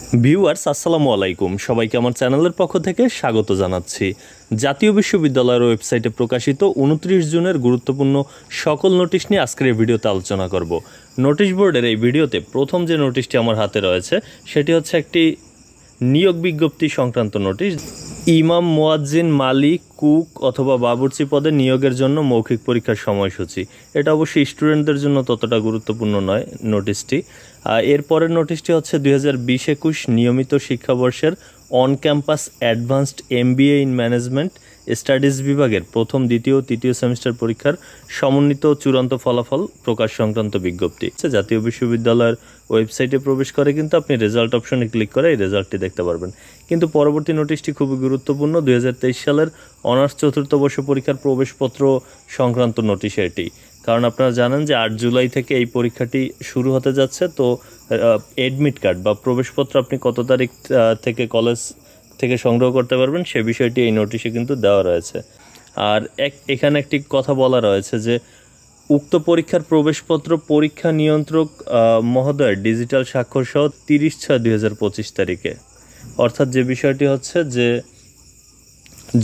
Viewers আসসালামু আলাইকুম, সবাইকে আমার চ্যানেলের পক্ষ থেকে স্বাগত জানাচ্ছি। জাতীয় বিশ্ববিদ্যালয়ের ওয়েবসাইটে প্রকাশিত 29 জুনের গুরুত্বপূর্ণ সকল নোটিশ নিয়ে আজকের এই ভিডিওতে আলোচনা করব। নোটিশ বোর্ডের এই ভিডিওতে প্রথম যে নোটিশটি আমার হাতে রয়েছে সেটি হচ্ছে একটি নিয়োগ বিজ্ঞপ্তি সংক্রান্ত নোটিশ। ইমাম, মুয়াজ্জিন, মালিক, কুক অথবা বাবুর্চি পদে নিয়োগের জন্য মৌখিক পরীক্ষার সময়সূচি। এটা অবশ্যই স্টুডেন্টদের জন্য ততটা গুরুত্বপূর্ণ নয় নোটিশটি। এরপরের নোটিশটি হচ্ছে 2020-21 নিয়মিত শিক্ষাবর্ষের on campus advanced MBA in management studies বিভাগের প্রথম, দ্বিতীয় ও তৃতীয় সেমিস্টার পরীক্ষার সমন্বিত চূড়ান্ত ফলাফল প্রকাশ সংক্রান্ত বিজ্ঞপ্তি। জাতীয় বিশ্ববিদ্যালয়ের ওয়েবসাইটে প্রবেশ করে কিন্তু আপনি রেজাল্ট অপশনে ক্লিক করে এই রেজাল্টটি দেখতে পারবেন। কিন্তু পরবর্তী নোটিশটি খুবই গুরুত্বপূর্ণ। 2023 সালের অনার্স চতুর্থ বর্ষ পরীক্ষার প্রবেশপত্র সংক্রান্ত নোটিশ এটি। কারণ আপনারা জানেন যে 8 জুলাই থেকে এই পরীক্ষাটি শুরু হতে যাচ্ছে। তো অ্যাডমিট কার্ড বা প্রবেশপত্র আপনি কত তারিখ থেকে কলেজ থেকে সংগ্রহ করতে পারবেন সে বিষয়টি এই নোটিশে কিন্তু দেওয়া রয়েছে। আর এখানে একটি কথা বলা রয়েছে যে উক্ত পরীক্ষার প্রবেশপত্র পরীক্ষা নিয়ন্ত্রক মহোদয়ের ডিজিটাল স্বাক্ষর সহ 30/6/2025 তারিখে, অর্থাৎ যে বিষয়টি হচ্ছে যে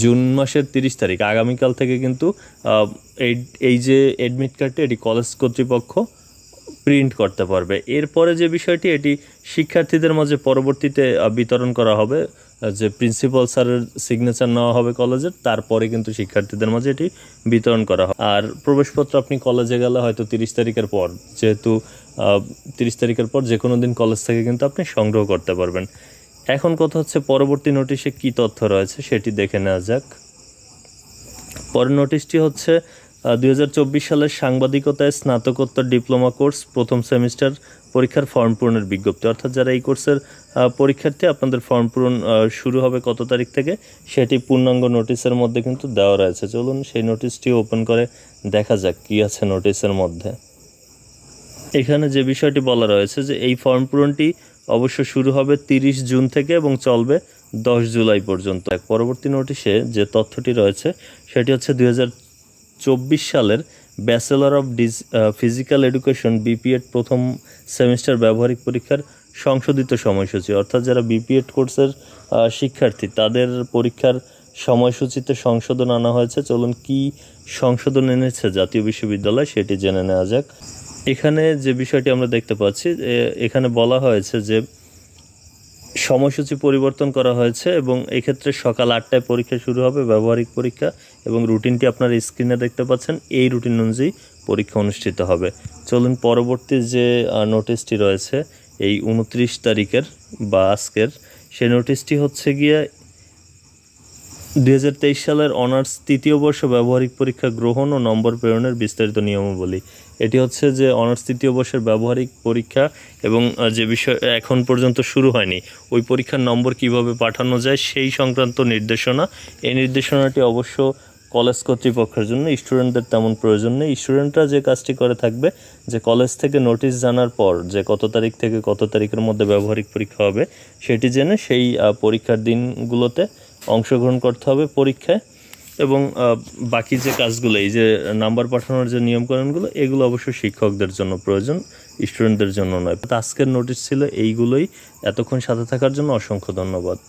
জুন মাসের 30 তারিখ আগামীকাল থেকে কিন্তু এই যে অ্যাডমিট কার্ডটি এটি কলেজ কর্তৃপক্ষ প্রিন্ট করতে পারবে। এরপরে যে বিষয়টি এটি শিক্ষার্থীদের মাঝে পরবর্তীতে বিতরণ করা হবে, যে প্রিন্সিপাল স্যারের সিগনেচার নেওয়া হবে কলেজের, তারপরে কিন্তু শিক্ষার্থীদের মাঝে এটি বিতরণ করা হবে। আর প্রবেশপত্র আপনি কলেজে গেলে হয়তো 30 তারিখের পর, যেহেতু 30 তারিখের পর যে কোনো দিন কলেজ থেকে কিন্তু আপনি সংগ্রহ করতে পারবেন। এখন কথা হচ্ছে পরবর্তী নোটিশে কি তথ্য রয়েছে সেটি দেখে নেওয়া যাক। পরের নোটিশটি হচ্ছে 2024 সালের সাংবাদিকতায় স্নাতকোত্তর ডিপ্লোমা কোর্স প্রথম সেমিস্টার পরীক্ষার ফর্ম পূরণের বিজ্ঞপ্তি। অর্থাৎ যারা এই কোর্সের পরীক্ষার্থী, আপনাদের ফর্ম পূরণ শুরু হবে কত তারিখ থেকে সেটি পূর্ণাঙ্গ নোটিশের মধ্যে কিন্তু দেওয়া রয়েছে। চলুন সেই নোটিশটি ওপেন করে দেখা যাক কী আছে নোটিশের মধ্যে। এখানে যে বিষয়টি বলা রয়েছে যে এই ফর্ম পূরণটি অবশ্য শুরু হবে 30 জুন থেকে এবং চলবে 10 জুলাই পর্যন্ত। পরবর্তী নোটিশে যে তথ্যটি রয়েছে সেটি হচ্ছে 2024 সালের bachelor of physical education BPEd প্রথম সেমিস্টার ব্যবহারিক পরীক্ষার সংশোধিত সময়সূচি। অর্থাৎ যারা BPEd কোর্সের শিক্ষার্থী তাদের পরীক্ষার সময়সূচিতে সংশোধন আনা হয়েছে। চলুন কি সংশোধন এনেছে জাতীয় বিশ্ববিদ্যালয় সেটি জেনে নেওয়া যাক। এখানে যে বিষয়টি আমরা দেখতে পাচ্ছি, এখানে বলা হয়েছে যে সময়সূচি পরিবর্তন করা হয়েছে এবং এক্ষেত্রে সকাল 8টায় পরীক্ষা শুরু হবে ব্যবহারিক পরীক্ষা, এবং রুটিনটি আপনারা স্ক্রিনে দেখতে পাচ্ছেন। এই রুটিন অনুযায়ী পরীক্ষা অনুষ্ঠিত হবে। চলুন পরবর্তী যে নোটিশটি রয়েছে এই 29 তারিখের বা আজকের, সেই নোটিশটি হচ্ছে গিয়ে 2023 সালের অনার্স তৃতীয় বর্ষ ব্যবহারিক পরীক্ষা গ্রহণ ও নম্বর প্রেরণের বিস্তারিত নিয়মাবলী। এটি হচ্ছে যে অনার্স তৃতীয় বর্ষের ব্যবহারিক পরীক্ষা এবং যে বিষয় এখন পর্যন্ত শুরু হয়নি ওই পরীক্ষার নম্বর কিভাবে পাঠানো যায় সেই সংক্রান্ত নির্দেশনা। এই নির্দেশনাটি অবশ্য কলেজ কর্তৃপক্ষের জন্য, স্টুডেন্টদের তেমন প্রয়োজন নেই। স্টুডেন্টরা যে কাজটি করে থাকবে যে কলেজ থেকে নোটিশ জানার পর যে কত তারিখ থেকে কত তারিখের মধ্যে ব্যবহারিক পরীক্ষা হবে সেটি জেনে সেই পরীক্ষার দিনগুলোতে অংশগ্রহণ করতে হবে পরীক্ষায়। এবং বাকি যে কাজগুলো, এই যে নাম্বার পাঠানোর যে নিয়মকানুনগুলো, এগুলো অবশ্যই শিক্ষকদের জন্য প্রয়োজন, স্টুডেন্টদের জন্য নয়। আজকের নোটিশ ছিল এইগুলোই। এতক্ষণ সাথে থাকার জন্য অসংখ্য ধন্যবাদ।